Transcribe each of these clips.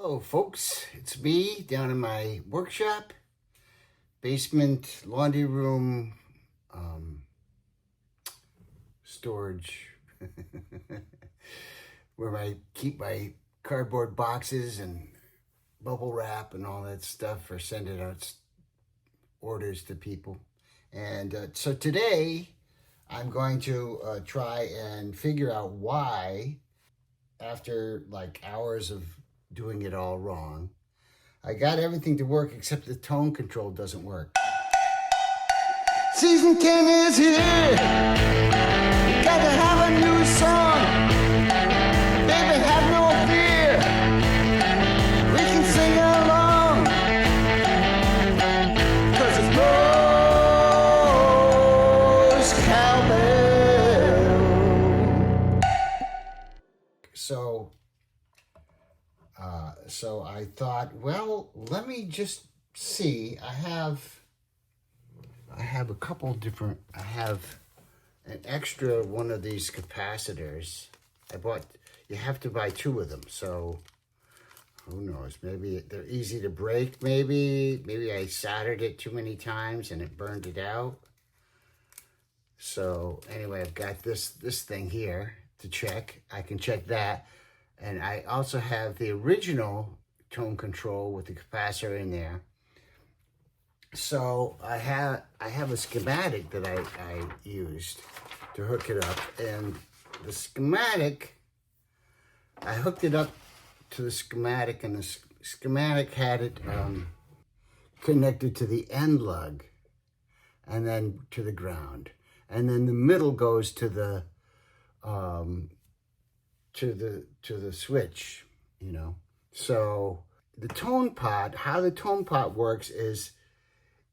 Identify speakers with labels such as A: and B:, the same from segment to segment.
A: Hello folks, it's me down in my workshop, basement, laundry room, storage, where I keep my cardboard boxes and bubble wrap and all that stuff for sending out orders to people. And so today I'm going to try and figure out why, after like hours of doing it all wrong, I got everything to work except the tone control doesn't work. Season 10 is here. Got to have a new song. Baby, have no fear. We can sing along. 'Cause it's Mo's Cowbell. So I thought, well, let me just see. I have a couple different. I have an extra one of these capacitors. You have to buy two of them, so who knows? Maybe they're easy to break. Maybe I soldered it too many times and it burned it out. So anyway, I've got this thing here to check. I can check that. And I also have the original tone control with the capacitor in there. So I have a schematic that I used to hook it up. And the schematic, I hooked it up to the schematic, and the schematic had it connected to the end lug and then to the ground. And then the middle goes to the switch, you know. So the tone pot, how the tone pot works is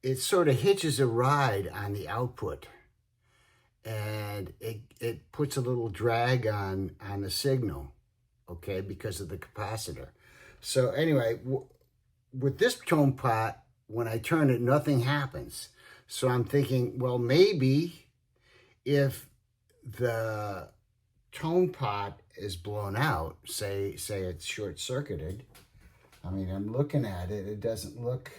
A: it sort of hitches a ride on the output, and it puts a little drag on the signal, okay, because of the capacitor. So anyway, with this tone pot, when I turn it, nothing happens. So I'm thinking, well, maybe if the tone pot is blown out, say it's short-circuited. I mean, I'm looking at it, it doesn't look,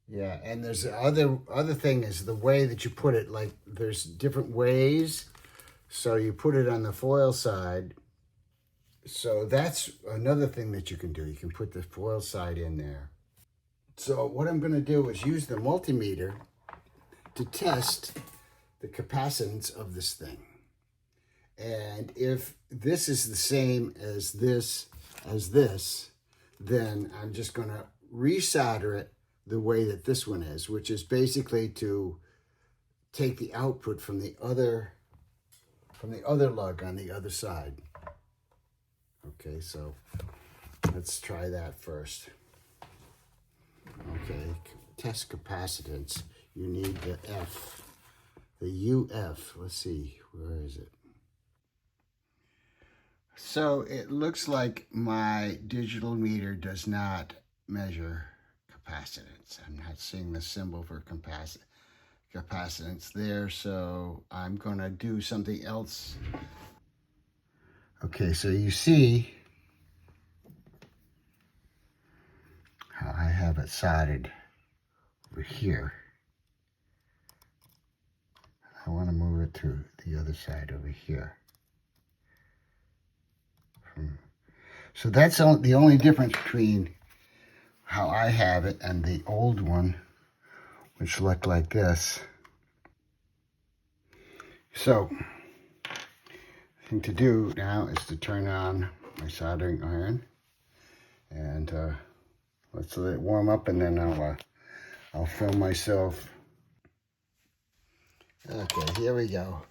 A: yeah. And there's the other thing is the way that you put it. Like, there's different ways. So you put it on the foil side. So that's another thing that you can do. You can put the foil side in there. So what I'm going to do is use the multimeter to test the capacitance of this thing. And if this is the same as this, then I'm just going to resolder it the way that this one is, which is basically to take the output from the other lug on the other side. Okay, so let's try that first. Okay, test capacitance. You need the F, the UF. Let's see, where is it? So it looks like my digital meter does not measure capacitance. I'm not seeing the symbol for capacitance there, so I'm going to do something else. Okay, so you see how I have it soldered over here. I want to move it to the other side over here. So that's the only difference between how I have it and the old one, which looked like this. So the thing to do now is to turn on my soldering iron, and let's let it warm up, and then I'll film myself. Okay, here we go.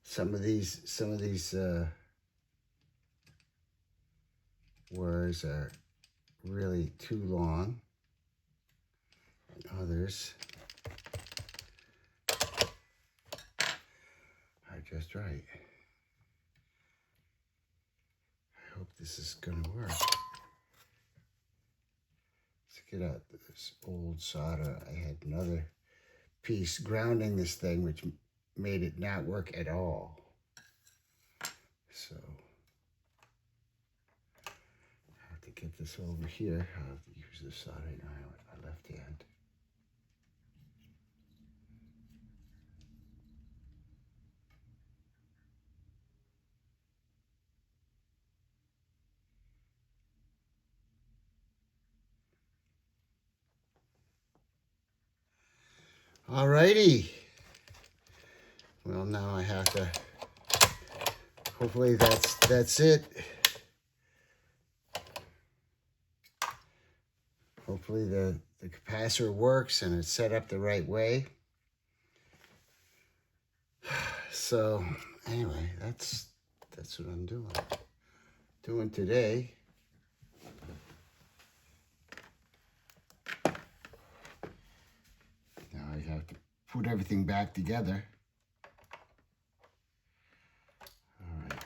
A: Some of these words are really too long, and others are just right. I hope this is gonna work. Let's get out this old solder. I had another piece grounding this thing, which made it not work at all. this over here. I'll have to use this side right now with my left hand. Alrighty. Well, now I have to, hopefully that's it. Hopefully the capacitor works and it's set up the right way. So anyway, that's what I'm doing today. Now I have to put everything back together. All right.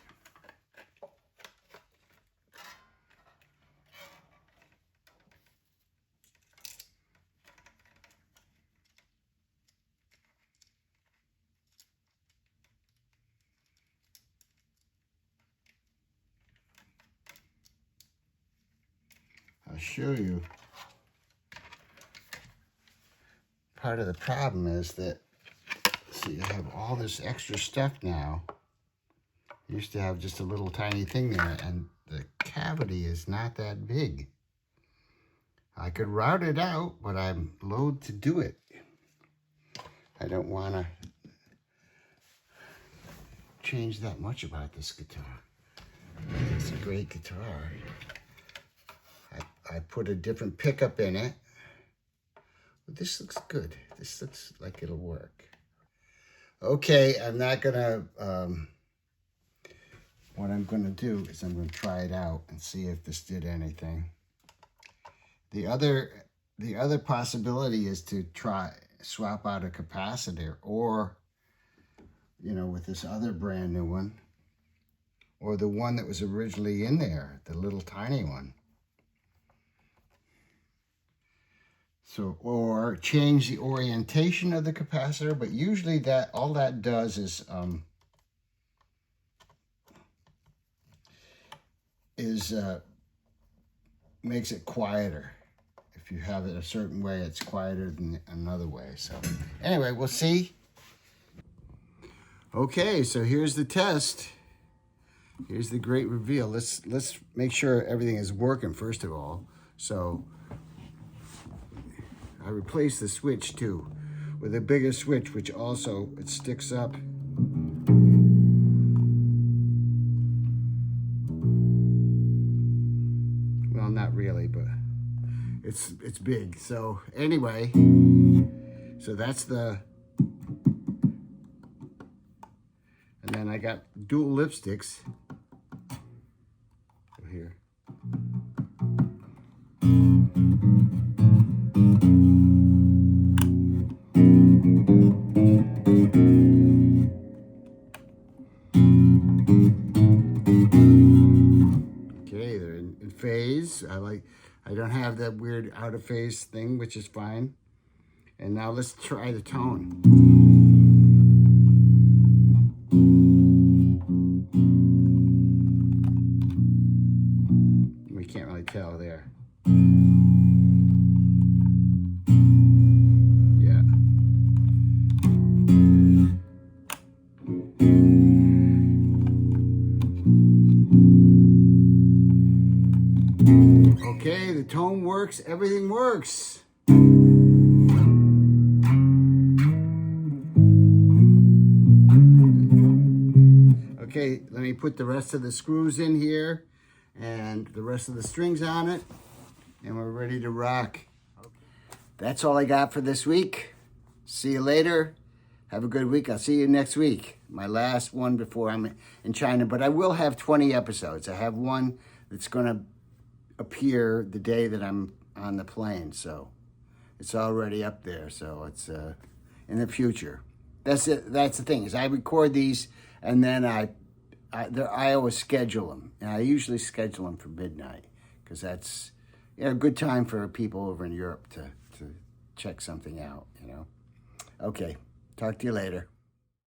A: I'll show you. Part of the problem is that, see, I have all this extra stuff now. I used to have just a little tiny thing there, and the cavity is not that big. I could route it out, but I'm loath to do it. I don't want to change that much about this guitar. It's a great guitar. I put a different pickup in it. But this looks good. This looks like it'll work. Okay, I'm not gonna, what I'm gonna do is I'm gonna try it out and see if this did anything. The other possibility is to swap out a capacitor, or, you know, with this other brand new one, or the one that was originally in there, the little tiny one. So, or change the orientation of the capacitor, but usually all that does is makes it quieter. If you have it a certain way, it's quieter than another way. So anyway, we'll see. Okay, so here's the test. Here's the great reveal. Let's make sure everything is working first of all. So I replaced the switch too with a bigger switch, which also, it sticks up. Well, not really, but it's big. So anyway, so that's the, and then I got dual lipsticks here. Okay, they're in phase. I don't have that weird out of phase thing, which is fine. And now let's try the tone. We can't really tell there. Yeah. Okay, the tone works, everything works. Okay, let me put the rest of the screws in here and the rest of the strings on it, and we're ready to rock. That's all I got for this week. See you later. Have a good week. I'll see you next week. My last one before I'm in China, but I will have 20 episodes. I have one that's going to appear the day that I'm on the plane, so it's already up there, so it's in the future. That's it. That's the thing, is I record these and then I always schedule them, and I usually schedule them for midnight because that's, you know, a good time for people over in Europe to check something out, you know. Okay, talk to you later.